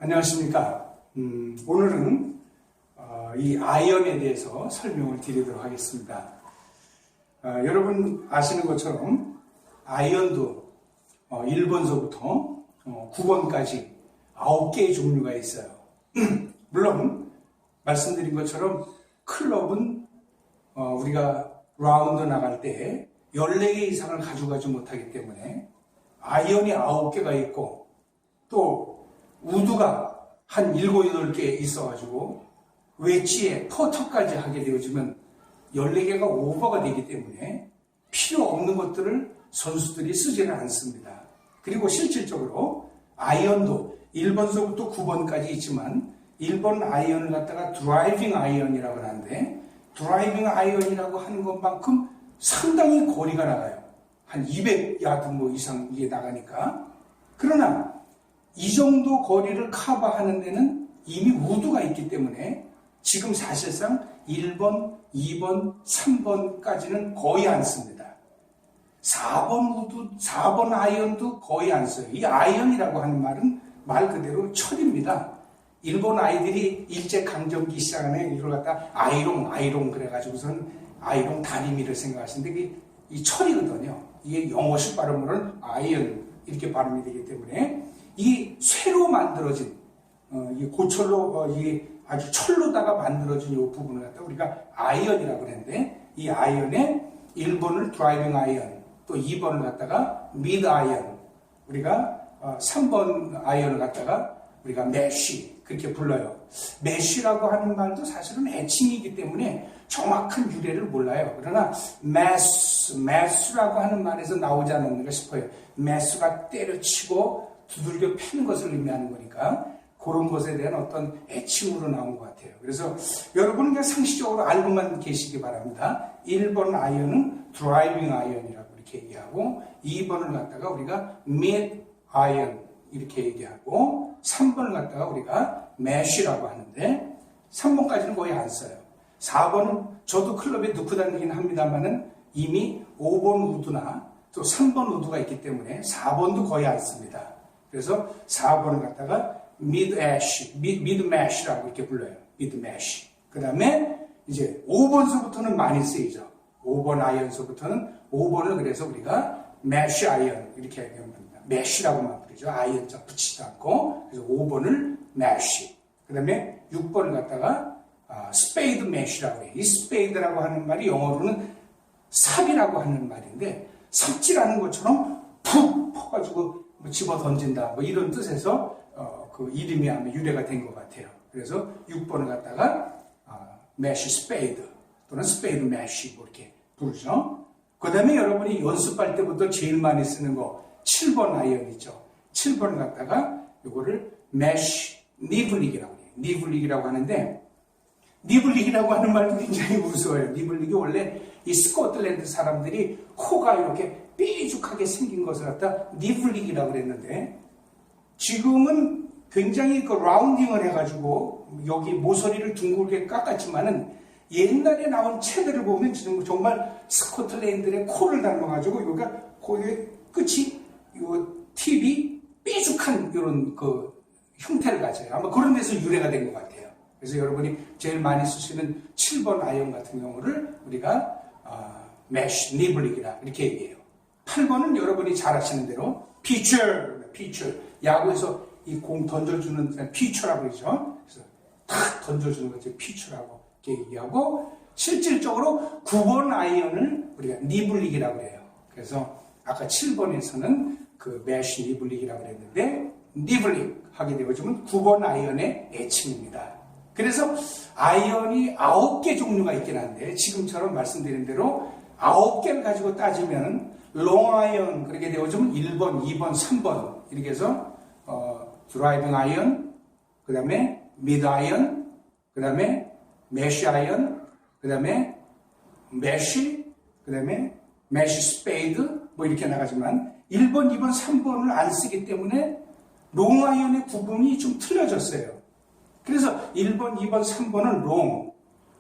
안녕하십니까. 오늘은 이 아이언에 대해서 설명을 드리도록 하겠습니다. 여러분 아시는 것처럼 아이언도 1번서부터 9번까지 9개의 종류가 있어요. 물론 말씀드린 것처럼 클럽은 우리가 라운드 나갈 때 14개 이상을 가져가지 못하기 때문에 아이언이 9개가 있고 또 우드가 한 7, 8개 있어가지고 웨지에 퍼터까지 하게 되어지면 14개가 오버가 되기 때문에 필요 없는 것들을 선수들이 쓰지는 않습니다. 그리고 실질적으로 아이언도 1번서부터 9번까지 있지만 1번 아이언을 갖다가 드라이빙 아이언이라고 하는데 드라이빙 아이언이라고 하는 것만큼 상당히 거리가 나가요. 한 200야드 이상 이게 나가니까. 그러나 이 정도 거리를 커버하는 데는 이미 우드가 있기 때문에 지금 사실상 1번, 2번, 3번까지는 거의 안 씁니다. 4번 우드, 4번 아이언도 거의 안 써요. 이 아이언이라고 하는 말은 말 그대로 철입니다. 일본 아이들이 일제강점기 시작하면 이걸 갖다 아이롱 그래가지고선 아이롱 다리미를 생각하시는데 이 철이거든요. 이게 영어식 발음으로는 아이언 이렇게 발음이 되기 때문에 이 쇠로 만들어진 이 고철로 이게 아주 철로다가 만들어진 이 부분을 갖다 우리가 아이언이라고 하는데 이 아이언에 1번을 드라이빙 아이언, 또 2번을 갖다가 미드 아이언, 우리가 3번 아이언을 갖다가 우리가 매쉬 그렇게 불러요. 매쉬라고 하는 말도 사실은 애칭이기 때문에 정확한 유래를 몰라요. 그러나 매수라고 하는 말에서 나오지 않았는가 싶어요. 매수가 때려치고 두들겨 패는 것을 의미하는 거니까 그런 것에 대한 어떤 애칭으로 나온 것 같아요. 그래서 여러분은 그냥 상식적으로 알고만 계시기 바랍니다. 1번 아이언은 드라이빙 아이언이라고 이렇게 얘기하고 2번을 갖다가 우리가 mid 아이언 이렇게 얘기하고 3번을 갖다가 우리가 매쉬라고 하는데 3번까지는 거의 안 써요. 4번은 저도 클럽에 넣고 다니긴 합니다만은 이미 5번 우드나 또 3번 우드가 있기 때문에 4번도 거의 안 씁니다. 그래서 4번을 갖다가 mid mash라고 이렇게 불러요. mid mash. 그 다음에 이제 5번서부터는 많이 쓰이죠. 5번 아이언서부터는 5번을 그래서 우리가 mash 아이언 이렇게 얘기합니다. mash라고만 부르죠. 아이언자 붙이지 않고. 그래서 5번을 mash. 그 다음에 6번을 갖다가 spade mash라고 해요. 이 spade라고 하는 말이 영어로는 삽이라고 하는 말인데 삽질하는 것처럼 푹 퍼가지고 집어 던진다. 이런 뜻에서 그 이름이 아마 유래가 된 것 같아요. 그래서 6번을 갖다가 mesh spade 또는 spade mesh 이렇게 부르죠. 그 다음에 여러분이 연습할 때부터 제일 많이 쓰는 거 7번 아이언 있죠. 7번을 갖다가 이거를 mesh niblick이라고 해요. niblick이라고 하는데 니블릭이라고 하는 말도 굉장히 무서워요. 니블릭이 원래 이 스코틀랜드 사람들이 코가 이렇게 삐죽하게 생긴 것을 갖다 니블릭이라고 그랬는데 지금은 굉장히 그 라운딩을 해가지고 여기 모서리를 둥글게 깎았지만은 옛날에 나온 책들을 보면 지금 정말 스코틀랜드의 코를 닮아가지고 여기가 코의 끝이 요 팁이 삐죽한 이런 그 형태를 가져요. 아마 그런 데서 유래가 된 것 같아요. 그래서 여러분이 제일 많이 쓰시는 7번 아이언 같은 경우를 우리가 mesh niblick이라 이렇게 얘기해요. 8번은 여러분이 잘 아시는 대로 pitcher 야구에서 이 공 던져주는 pitcher라고 그러죠. 그래서 탁 던져주는 거죠. pitcher라고 이렇게 얘기하고 실질적으로 9번 아이언을 우리가 niblick이라고 해요. 그래서 아까 7번에서는 그 mesh niblick이라고 그랬는데 niblick 하게 되어지면 9번 아이언의 애칭입니다. 그래서 아이언이 9개 종류가 있긴 한데 지금처럼 말씀드린 대로 9개를 가지고 따지면 롱 아이언 그렇게 되어지면 1번, 2번, 3번 이렇게 해서 드라이빙 아이언, 그 다음에 미드 아이언, 그 다음에 매쉬 아이언, 그 다음에 매쉬, 그 다음에 매쉬 스페이드 이렇게 나가지만 1번, 2번, 3번을 안 쓰기 때문에 롱 아이언의 구분이 좀 틀려졌어요. 그래서 1번, 2번, 3번은 롱,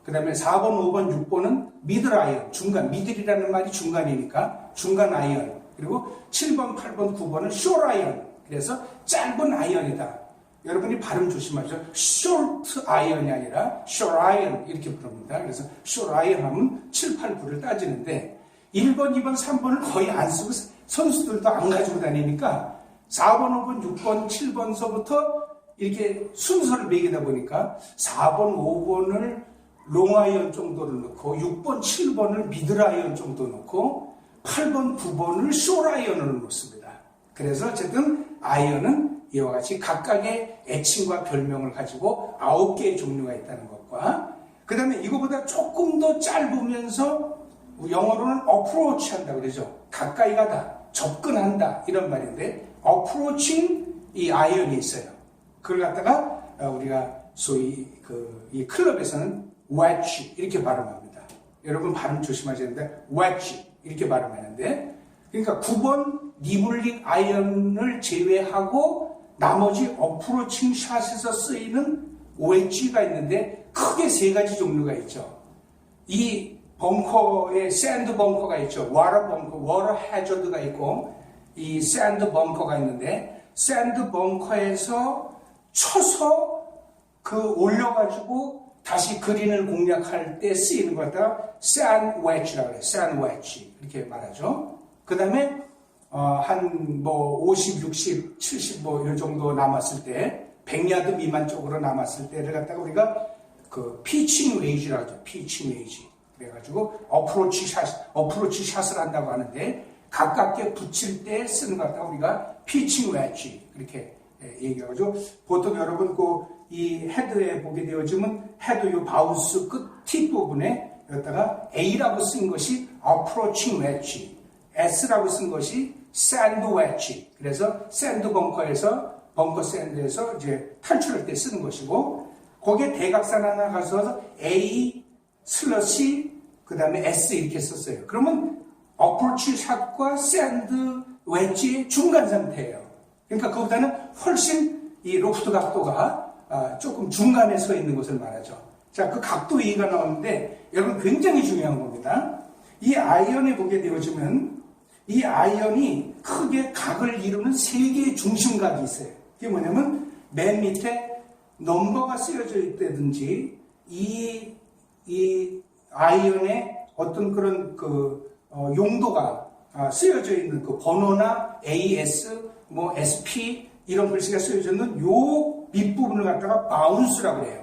그 다음에 4번, 5번, 6번은 미들 아이언, 중간, 미들이라는 말이 중간이니까 중간 아이언, 그리고 7번, 8번, 9번은 숏 아이언, 그래서 짧은 아이언이다. 여러분이 발음 조심하죠. short iron이 아니라 short iron 이렇게 부릅니다. 그래서 short iron 하면 7, 8, 9를 따지는데 1번, 2번, 3번을 거의 안 쓰고 선수들도 안 가지고 다니니까 4번, 5번, 6번, 7번서부터 이렇게 순서를 매기다 보니까 4번, 5번을 롱아이언 정도를 넣고 6번, 7번을 미드아이언 정도 넣고 8번, 9번을 숏아이언을 놓습니다. 그래서 어쨌든 아이언은 이와 같이 각각의 애칭과 별명을 가지고 9개의 종류가 있다는 것과 그 다음에 이거보다 조금 더 짧으면서 영어로는 approach 한다 그러죠. 가까이 가다, 접근한다 이런 말인데 approaching 이 아이언이 있어요. 그걸 갖다가 우리가 소위 이 클럽에서는 wedge 이렇게 발음합니다. 여러분 발음 조심하셔야 되는데 wedge 이렇게 발음하는데 그러니까 9번 니블링 아이언을 제외하고 나머지 어프로칭 샷에서 쓰이는 웨지가 있는데 크게 세 가지 종류가 있죠. 이 벙커에 샌드 벙커가 있죠. 워터 벙커, 워터 해저드가 있고 이 샌드 벙커가 있는데 샌드 벙커에서 쳐서 올려가지고 다시 그린을 공략할 때 쓰이는 것 같다. 샌드 웨지라고 그래요. 샌드 웨지 이렇게 말하죠. 그 다음에 한 50, 60, 70 이 정도 남았을 때 100야드 미만 쪽으로 남았을 때를 갖다가 우리가 피칭 웨이지라고 하죠. 피칭 웨이지. 그래가지고 어프로치 샷을 한다고 하는데 가깝게 붙일 때 쓰는 것 같다고 우리가 피칭 웨지 이렇게 얘기하죠. 보통 여러분 이 헤드에 보게 되어지면 헤드 요 바운스 끝 팁 부분에 여기다가 A라고 쓴 것이 어프로칭 웨지, S라고 쓴 것이 샌드 웨지. 그래서 샌드 벙커 샌드에서 이제 탈출할 때 쓰는 것이고 거기에 대각선 하나 가서 A 슬러시 그 다음에 S 이렇게 썼어요. 그러면 어프로치 샷과 샌드 웨지의 중간 상태예요. 그러니까 그보다는 훨씬 이 로프트 각도가 조금 중간에 서 있는 것을 말하죠. 자, 그 각도 얘기가 나오는데 여러분 굉장히 중요한 겁니다. 이 아이언에 보게 되어지면 이 아이언이 크게 각을 이루는 세 개의 중심각이 있어요. 그게 뭐냐면 맨 밑에 넘버가 쓰여져 있다든지 이 아이언의 어떤 그런 용도가 쓰여져 있는 번호나 AS, SP 이런 글씨가 쓰여져 있는 요 밑부분을 갖다가 바운스라고 해요.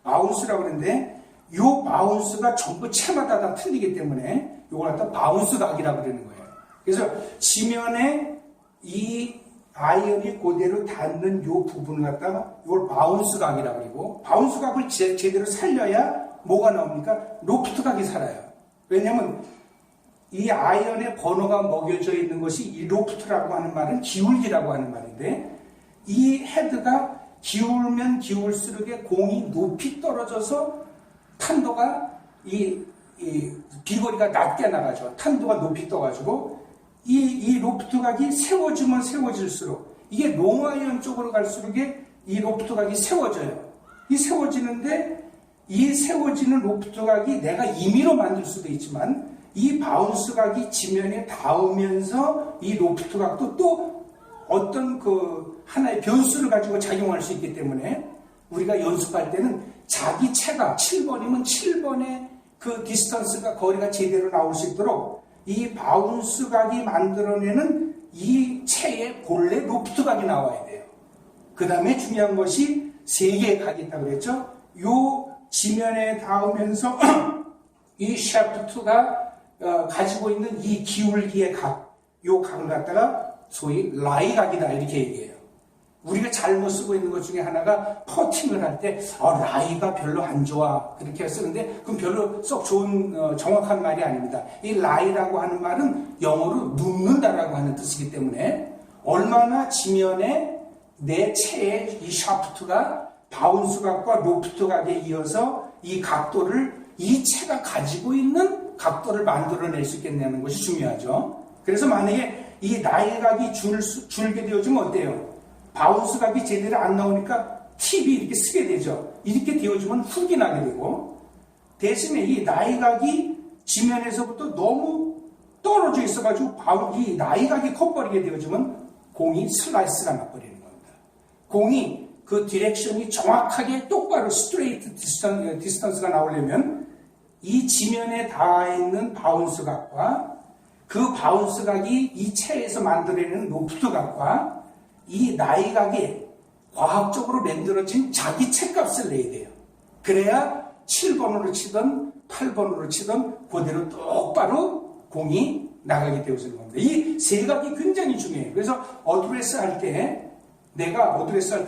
바운스라고 그러는데 요 바운스가 전부 채마다 다 틀리기 때문에 요걸 갖다 바운스 각이라고 그러는 거예요. 그래서 지면에 이 아이언이 그대로 닿는 요 부분을 갖다가 이걸 바운스 각이라고 그러고 바운스 각을 제대로 살려야 뭐가 나옵니까? 로프트 각이 살아요. 왜냐하면 이 아이언의 번호가 먹여져 있는 것이 이 로프트라고 하는 말은 기울기라고 하는 말인데 이 헤드가 기울면 기울수록 공이 높이 떨어져서 탄도가 이 비거리가 낮게 나가죠. 탄도가 높이 떠가지고 이 로프트 각이 세워지면 세워질수록 이게 롱아이언 쪽으로 갈수록 이 로프트 각이 세워져요. 이 세워지는데 이 세워지는 로프트 각이 내가 임의로 만들 수도 있지만 이 바운스 각이 지면에 닿으면서 이 로프트 각도 또 어떤 하나의 변수를 가지고 작용할 수 있기 때문에 우리가 연습할 때는 자기 채가 7번이면 7번의 그 디스턴스가 거리가 제대로 나올 수 있도록 이 바운스 각이 만들어내는 이 채의 본래 로프트 각이 나와야 돼요. 그 다음에 중요한 것이 세 개의 각이 있다고 그랬죠. 요 지면에 닿으면서 이 샤프트가 가지고 있는 이 기울기의 각, 요 각을 갖다가 소위 라이 각이다 이렇게 얘기해요. 우리가 잘못 쓰고 있는 것 중에 하나가 퍼팅을 할 때 라이가 별로 안 좋아 그렇게 쓰는데 그건 별로 썩 좋은 정확한 말이 아닙니다. 이 라이라고 하는 말은 영어로 눕는다라고 하는 뜻이기 때문에 얼마나 지면에 내 채의 이 샤프트가 바운스 각과 로프트 각에 이어서 이 각도를 이 채가 가지고 있는 각도를 만들어낼 수 있겠냐는 것이 중요하죠. 그래서 만약에 이 나이각이 줄게 되어지면 어때요? 바운스 각이 제대로 안 나오니까 팁이 이렇게 쓰게 되죠. 이렇게 되어지면 훅이 나게 되고 대신에 이 나이각이 지면에서부터 너무 떨어져 있어가지고 이 나이각이 커버리게 되어지면 공이 슬라이스가 나버리는 겁니다. 공이 그 디렉션이 정확하게 똑바로 스트레이트 디스턴스가 나오려면 이 지면에 닿아 있는 바운스 각과 그 바운스 각이 이 체에서 만들어내는 로프트 각과 이 나이 각이 과학적으로 만들어진 자기 체값을 내야 돼요. 그래야 7번으로 치던 8번으로 치던 그대로 똑바로 공이 나가게 되어지는 겁니다. 이 세 각이 굉장히 중요해요. 그래서 어드레스 할 때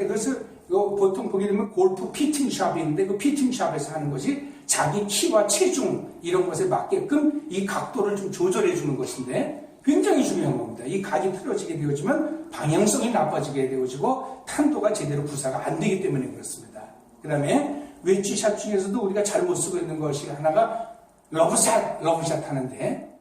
그래서 보통 보게 되면 골프 피팅샵이 있는데 그 피팅샵에서 하는 것이 자기 키와 체중 이런 것에 맞게끔 이 각도를 좀 조절해 주는 것인데 굉장히 중요한 겁니다. 이 각이 틀어지게 되어지면 방향성이 나빠지게 되어지고 탄도가 제대로 구사가 안 되기 때문에 그렇습니다. 그 다음에 웨지샷 중에서도 우리가 잘못 쓰고 있는 것이 하나가 러브샷 하는데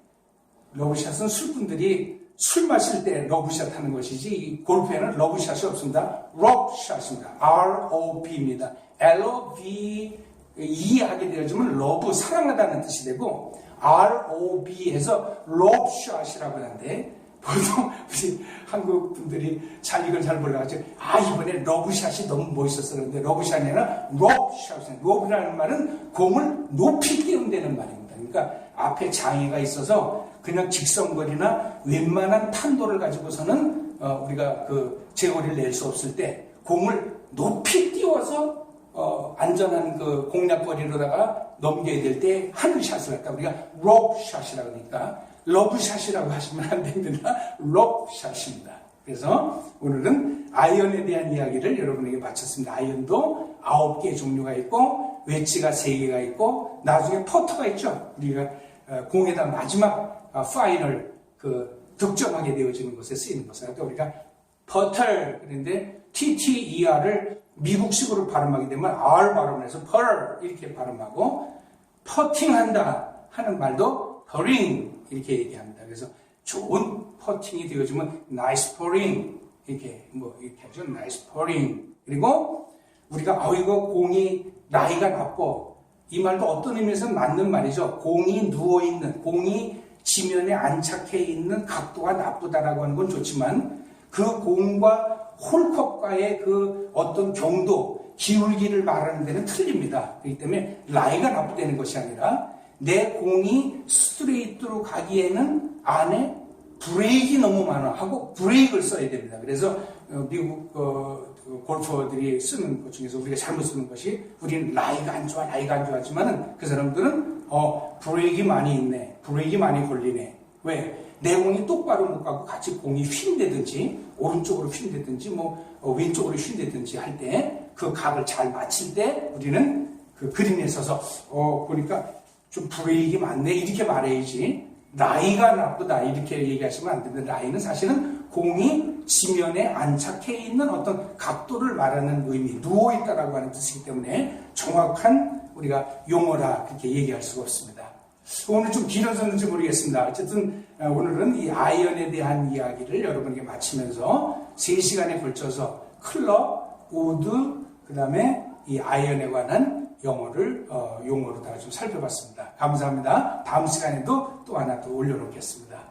러브샷은 술꾼들이 술 마실 때 러브샷 하는 것이지 이 골프에는 러브샷이 없습니다. 롭샷입니다. R-O-B입니다. L-O-V-E 하게 되어지면 러브, 사랑하다는 뜻이 되고 R-O-B 해서 롭샷이라고 하는데 보통 우리 한국 분들이 이걸 잘 몰라가지고 이번에 러브샷이 너무 멋있었어. 그런데 러브샷이 아니라 롭샷이에요. 롭이라는 말은 공을 높이 띄운다는 말입니다. 그러니까 앞에 장애가 있어서 그냥 직선거리나 웬만한 탄도를 가지고서는 우리가 그 제거리를 낼 수 없을 때 공을 높이 띄워서 안전한 그 공략거리로다가 넘겨야 될 때 하는 샷을 갖다 우리가 롭샷이라고 하니까 러브샷이라고 하시면 안 됩니다. 롭샷입니다. 그래서 오늘은 아이언에 대한 이야기를 여러분에게 마쳤습니다. 아이언도 9개의 종류가 있고 웨지가 3개가 있고 나중에 퍼터가 있죠. 우리가 공에다 마지막 파이널 득점하게 되어지는 것에 쓰이는 것을 또 우리가 퍼터 그런데 TTER을 미국식으로 발음하게 되면 R 발음해서 per 이렇게 발음하고 퍼팅한다 하는 말도 퍼링 이렇게 얘기합니다. 그래서 좋은 퍼팅이 되어지면 nice pouring 이렇게 하죠. nice pouring. 그리고 우리가 이거 공이 나이가 나빠 이 말도 어떤 의미에서는 맞는 말이죠. 공이 누워있는, 공이 지면에 안착해 있는 각도가 나쁘다라고 하는 건 좋지만 그 공과 홀컵과의 그 어떤 경도, 기울기를 말하는 데는 틀립니다. 그렇기 때문에 나이가 나쁘다는 것이 아니라 내 공이 스트레이트로 가기에는 안에 브레이크가 너무 많아 하고 브레이크를 써야 됩니다. 그래서 미국 골퍼들이 쓰는 것 중에서 우리가 잘못 쓰는 것이 우리는 나이가 안 좋아 하지만은 그 사람들은 브레이크가 많이 있네, 브레이크가 많이 걸리네. 왜? 내 공이 똑바로 못 가고 같이 공이 휜다든지 오른쪽으로 휜다든지 왼쪽으로 휜다든지 할 때 그 각을 잘 맞힐 때 우리는 그 그린에 서서 보니까 좀 브레이크가 많네 이렇게 말해야지 나이가 나쁘다 이렇게 얘기하시면 안 됩니다. 나이는 사실은 공이 지면에 안착해 있는 어떤 각도를 말하는 의미, 누워있다라고 하는 뜻이기 때문에 정확한 우리가 용어라 그렇게 얘기할 수가 없습니다. 오늘 좀 길어졌는지 모르겠습니다. 어쨌든 오늘은 이 아이언에 대한 이야기를 여러분에게 마치면서 3시간에 걸쳐서 클럽, 우드, 그 다음에 이 아이언에 관한 용어로 다 좀 살펴봤습니다. 감사합니다. 다음 시간에도 또 하나 더 올려놓겠습니다.